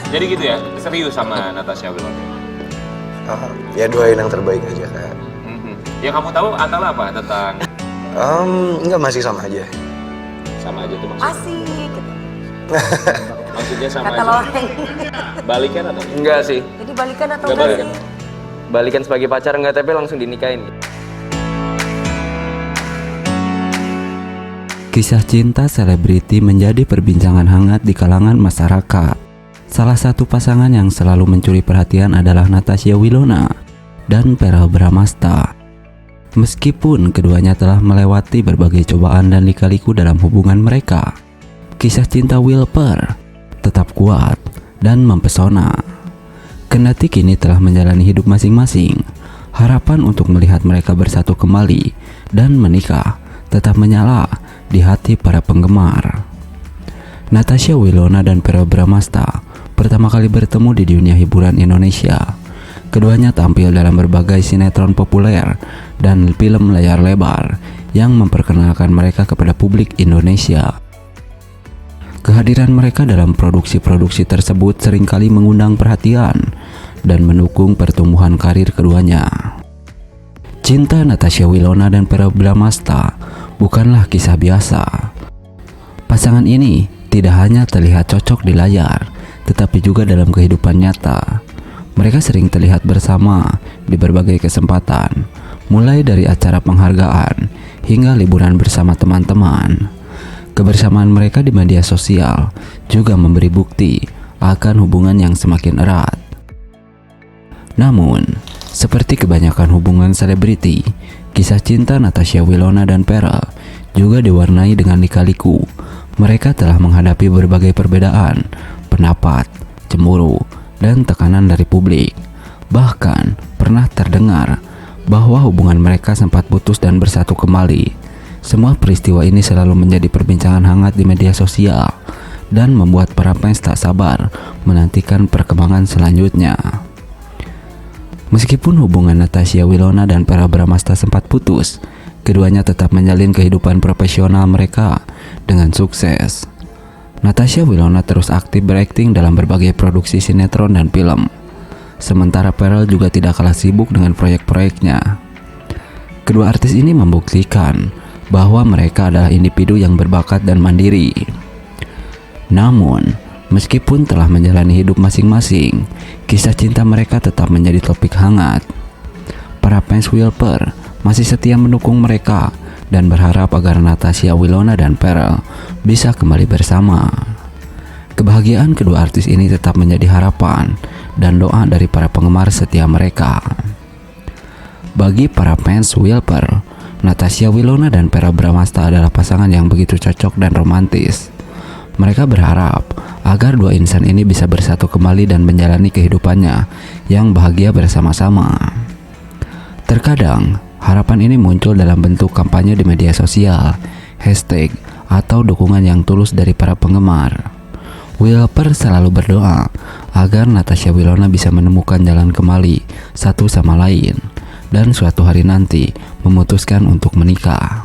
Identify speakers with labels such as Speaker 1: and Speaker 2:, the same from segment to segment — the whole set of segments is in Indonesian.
Speaker 1: Jadi gitu ya, serius sama Natasha Wilona?
Speaker 2: Ya doain yang terbaik aja kak.
Speaker 1: Yang kamu tahu Atala apa tentang?
Speaker 2: Enggak, masih sama aja.
Speaker 1: Sama aja tuh maksudnya?
Speaker 3: Asik.
Speaker 1: Maksudnya sama
Speaker 3: Kata
Speaker 1: aja?
Speaker 3: Loreng.
Speaker 1: Balikan atau?
Speaker 4: Enggak sih.
Speaker 3: Jadi balikan atau
Speaker 1: Nggak
Speaker 3: enggak
Speaker 1: balikan.
Speaker 3: sih?
Speaker 4: Balikan sebagai pacar enggak, tapi langsung dinikahin.
Speaker 5: Kisah cinta selebriti menjadi perbincangan hangat di kalangan masyarakat. Salah satu pasangan yang selalu mencuri perhatian adalah Natasha Wilona dan Verrell Bramasta. Meskipun keduanya telah melewati berbagai cobaan dan lika-liku dalam hubungan mereka, kisah cinta Wilper tetap kuat dan mempesona. Kendati kini telah menjalani hidup masing-masing, harapan untuk melihat mereka bersatu kembali dan menikah tetap menyala di hati para penggemar. Natasha Wilona dan Verrell Bramasta pertama kali bertemu di dunia hiburan Indonesia. Keduanya tampil dalam berbagai sinetron populer dan film layar lebar yang memperkenalkan mereka kepada publik Indonesia. Kehadiran mereka dalam produksi-produksi tersebut seringkali mengundang perhatian dan mendukung pertumbuhan karir keduanya. Cinta Natasha Wilona dan Verrell Bramasta bukanlah kisah biasa. Pasangan ini tidak hanya terlihat cocok di layar, tetapi juga dalam kehidupan nyata. Mereka sering terlihat bersama di berbagai kesempatan, mulai dari acara penghargaan hingga liburan bersama teman-teman. Kebersamaan mereka di media sosial juga memberi bukti akan hubungan yang semakin erat. Namun, seperti kebanyakan hubungan selebriti, kisah cinta Natasha Wilona dan Verrell juga diwarnai dengan lika-liku. Mereka telah menghadapi berbagai perbedaan pendapat, cemburu, dan tekanan dari publik. Bahkan pernah terdengar bahwa hubungan mereka sempat putus dan bersatu kembali. Semua peristiwa ini selalu menjadi perbincangan hangat di media sosial dan membuat para fans tak sabar menantikan perkembangan selanjutnya. Meskipun hubungan Natasha Wilona dan Verrell Bramasta sempat putus, keduanya tetap menjalin kehidupan profesional mereka dengan sukses. Natasha Wilona terus aktif berakting dalam berbagai produksi sinetron dan film. Sementara Verrell juga tidak kalah sibuk dengan proyek-proyeknya. Kedua artis ini membuktikan bahwa mereka adalah individu yang berbakat dan mandiri. Namun, meskipun telah menjalani hidup masing-masing, kisah cinta mereka tetap menjadi topik hangat. Para fans Wilper masih setia mendukung mereka dan berharap agar Natasha Wilona dan Verrell bisa kembali bersama. Kebahagiaan kedua artis ini tetap menjadi harapan dan doa dari para penggemar setia mereka. Bagi para fans Wilper, Natasha Wilona dan Verrell Bramasta adalah pasangan yang begitu cocok dan romantis. Mereka berharap agar dua insan ini bisa bersatu kembali dan menjalani kehidupannya yang bahagia bersama-sama. Terkadang, harapan ini muncul dalam bentuk kampanye di media sosial, hashtag, atau dukungan yang tulus dari para penggemar. Wilper selalu berdoa agar Natasha Wilona bisa menemukan jalan kembali satu sama lain dan suatu hari nanti memutuskan untuk menikah.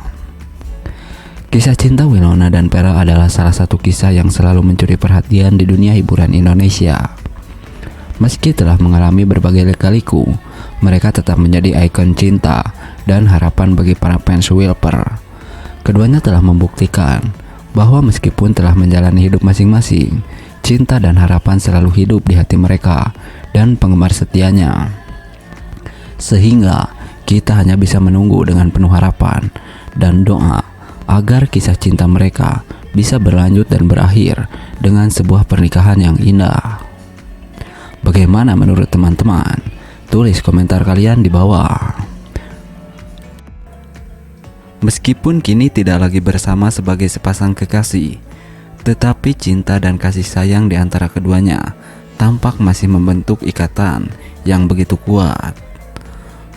Speaker 5: Kisah cinta Wilona dan Verrell adalah salah satu kisah yang selalu mencuri perhatian di dunia hiburan Indonesia. Meski telah mengalami berbagai lika-liku, mereka tetap menjadi ikon cinta dan harapan bagi para fans Wilper. Keduanya telah membuktikan bahwa meskipun telah menjalani hidup masing-masing, cinta dan harapan selalu hidup di hati mereka dan penggemar setianya. Sehingga kita hanya bisa menunggu dengan penuh harapan dan doa agar kisah cinta mereka bisa berlanjut dan berakhir dengan sebuah pernikahan yang indah. Bagaimana menurut teman-teman? Tulis komentar kalian di bawah. Meskipun kini tidak lagi bersama sebagai sepasang kekasih, tetapi cinta dan kasih sayang di antara keduanya tampak masih membentuk ikatan yang begitu kuat.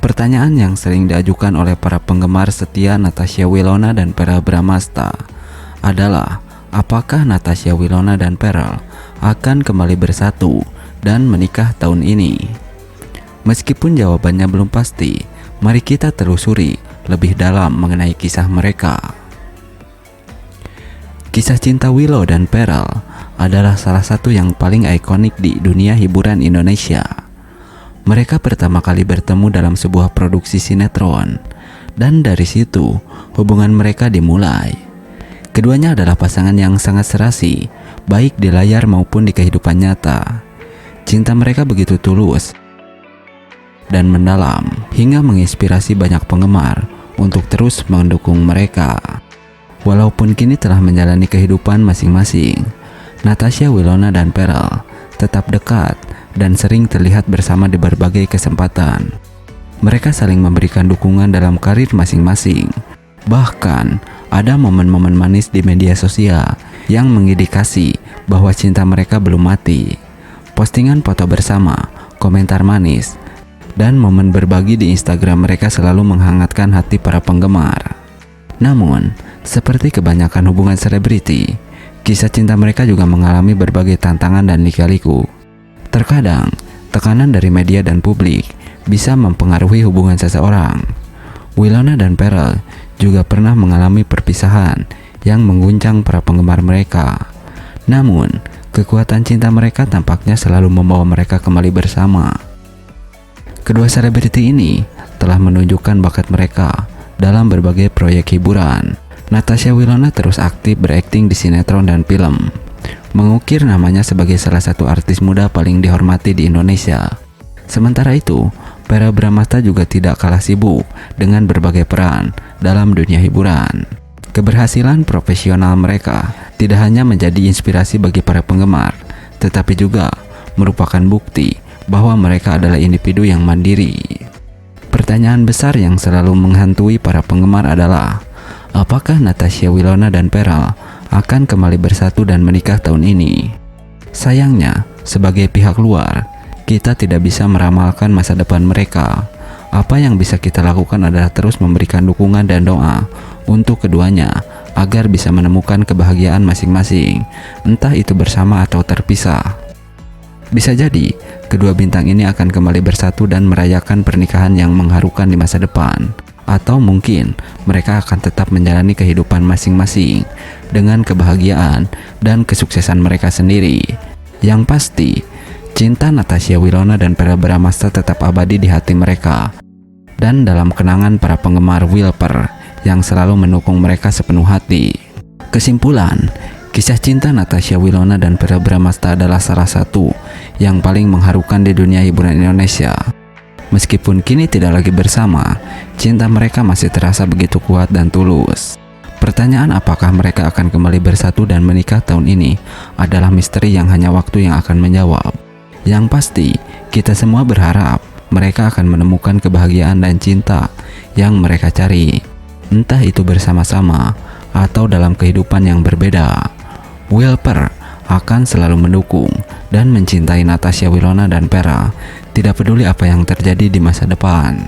Speaker 5: Pertanyaan yang sering diajukan oleh para penggemar setia Natasha Wilona dan Verrell Bramasta adalah apakah Natasha Wilona dan Verrell akan kembali bersatu dan menikah tahun ini. Meskipun jawabannya belum pasti, mari kita telusuri lebih dalam mengenai kisah mereka. Kisah cinta Willow dan Verrell adalah salah satu yang paling ikonik di dunia hiburan Indonesia. Mereka pertama kali bertemu dalam sebuah produksi sinetron, dan dari situ hubungan mereka dimulai. Keduanya adalah pasangan yang sangat serasi, baik di layar maupun di kehidupan nyata. Cinta mereka begitu tulus dan mendalam, hingga menginspirasi banyak penggemar untuk terus mendukung mereka. Walaupun kini telah menjalani kehidupan masing-masing, Natasha Wilona dan Pearl tetap dekat dan sering terlihat bersama di berbagai kesempatan. Mereka saling memberikan dukungan dalam karir masing-masing. Bahkan ada momen-momen manis di media sosial yang mengindikasi bahwa cinta mereka belum mati. Postingan foto bersama, komentar manis, dan momen berbagi di Instagram mereka selalu menghangatkan hati para penggemar. Namun, seperti kebanyakan hubungan selebriti, kisah cinta mereka juga mengalami berbagai tantangan dan lika-liku. Terkadang, tekanan dari media dan publik bisa mempengaruhi hubungan seseorang. Wilona dan Pearl juga pernah mengalami perpisahan yang mengguncang para penggemar mereka. Namun, kekuatan cinta mereka tampaknya selalu membawa mereka kembali bersama. Kedua selebriti ini telah menunjukkan bakat mereka dalam berbagai proyek hiburan. Natasha Wilona terus aktif berakting di sinetron dan film, mengukir namanya sebagai salah satu artis muda paling dihormati di Indonesia. Sementara itu, Verrell Bramasta juga tidak kalah sibuk dengan berbagai peran dalam dunia hiburan. Keberhasilan profesional mereka tidak hanya menjadi inspirasi bagi para penggemar, tetapi juga merupakan bukti bahwa mereka adalah individu yang mandiri. Pertanyaan besar yang selalu menghantui para penggemar adalah, apakah Natasha Wilona dan Pearl akan kembali bersatu dan menikah tahun ini? Sayangnya, sebagai pihak luar, kita tidak bisa meramalkan masa depan mereka. Apa yang bisa kita lakukan adalah terus memberikan dukungan dan doa untuk keduanya agar bisa menemukan kebahagiaan masing-masing, entah itu bersama atau terpisah. Bisa jadi, kedua bintang ini akan kembali bersatu dan merayakan pernikahan yang mengharukan di masa depan. Atau mungkin mereka akan tetap menjalani kehidupan masing-masing dengan kebahagiaan dan kesuksesan mereka sendiri. Yang pasti, cinta Natasha Wilona dan Verrell Bramasta tetap abadi di hati mereka dan dalam kenangan para penggemar Wilper yang selalu mendukung mereka sepenuh hati. Kesimpulan, kisah cinta Natasha Wilona dan Verrell Bramasta adalah salah satu yang paling mengharukan di dunia hiburan Indonesia. Meskipun kini tidak lagi bersama, cinta mereka masih terasa begitu kuat dan tulus. Pertanyaan apakah mereka akan kembali bersatu dan menikah tahun ini adalah misteri yang hanya waktu yang akan menjawab. Yang pasti, kita semua berharap mereka akan menemukan kebahagiaan dan cinta yang mereka cari, entah itu bersama-sama atau dalam kehidupan yang berbeda. Wilper akan selalu mendukung dan mencintai Natasha Wilona dan Pearl, tidak peduli apa yang terjadi di masa depan.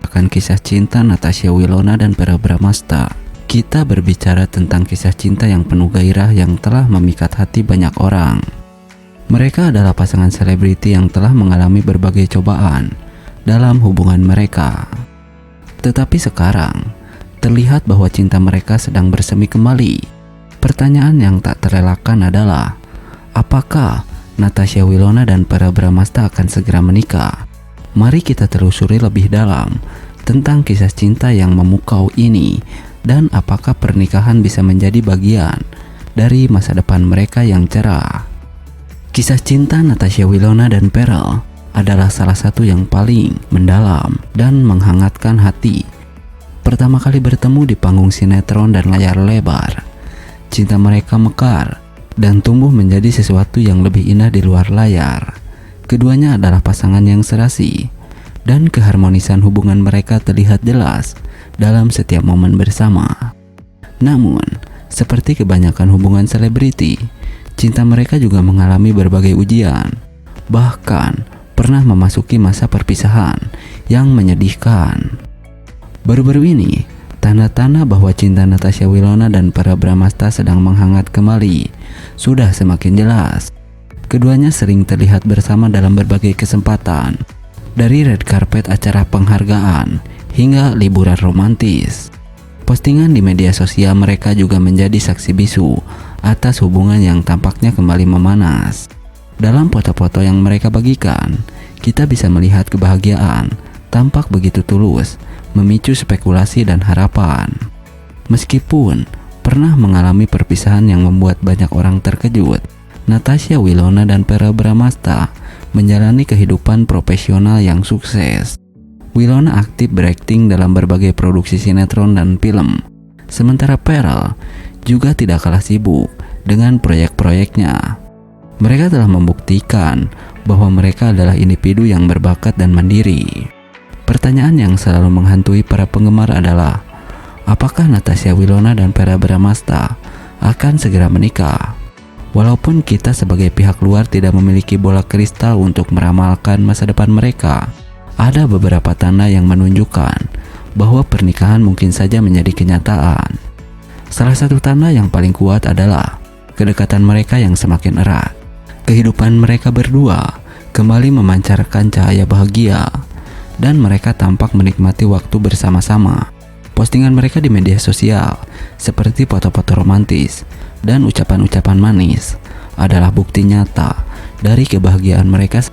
Speaker 5: Akan kisah cinta Natasha Wilona dan Verrell Bramasta, kita berbicara tentang kisah cinta yang penuh gairah yang telah memikat hati banyak orang. Mereka adalah pasangan selebriti yang telah mengalami berbagai cobaan dalam hubungan mereka. Tetapi sekarang, terlihat bahwa cinta mereka sedang bersemi kembali. Pertanyaan yang tak terelakkan adalah, apakah Natasha Wilona dan Verrell Bramasta akan segera menikah? Mari kita telusuri lebih dalam tentang kisah cinta yang memukau ini dan apakah pernikahan bisa menjadi bagian dari masa depan mereka yang cerah. Kisah cinta Natasha Wilona dan Verrell adalah salah satu yang paling mendalam dan menghangatkan hati. Pertama kali bertemu di panggung sinetron dan layar lebar, cinta mereka mekar dan tumbuh menjadi sesuatu yang lebih indah di luar layar. Keduanya adalah pasangan yang serasi, dan keharmonisan hubungan mereka terlihat jelas dalam setiap momen bersama. Namun, seperti kebanyakan hubungan selebriti, cinta mereka juga mengalami berbagai ujian, bahkan pernah memasuki masa perpisahan yang menyedihkan. Baru-baru ini, tanda-tanda bahwa cinta Natasha Wilona dan Verrell Bramasta sedang menghangat kembali sudah semakin jelas. Keduanya sering terlihat bersama dalam berbagai kesempatan, dari red carpet acara penghargaan hingga liburan romantis. Postingan di media sosial mereka juga menjadi saksi bisu atas hubungan yang tampaknya kembali memanas. Dalam foto-foto yang mereka bagikan, kita bisa melihat kebahagiaan tampak begitu tulus, memicu spekulasi dan harapan. Meskipun pernah mengalami perpisahan yang membuat banyak orang terkejut, Natasha Wilona dan Verrell Bramasta menjalani kehidupan profesional yang sukses. Wilona aktif berakting dalam berbagai produksi sinetron dan film, sementara Verrell juga tidak kalah sibuk dengan proyek-proyeknya. Mereka telah membuktikan bahwa mereka adalah individu yang berbakat dan mandiri. Pertanyaan yang selalu menghantui para penggemar adalah, apakah Natasha Wilona dan Verrell Bramasta akan segera menikah? Walaupun kita sebagai pihak luar tidak memiliki bola kristal untuk meramalkan masa depan mereka, ada beberapa tanda yang menunjukkan bahwa pernikahan mungkin saja menjadi kenyataan. Salah satu tanda yang paling kuat adalah kedekatan mereka yang semakin erat. Kehidupan mereka berdua kembali memancarkan cahaya bahagia, dan mereka tampak menikmati waktu bersama-sama. Postingan mereka di media sosial, seperti foto-foto romantis dan ucapan-ucapan manis, adalah bukti nyata dari kebahagiaan mereka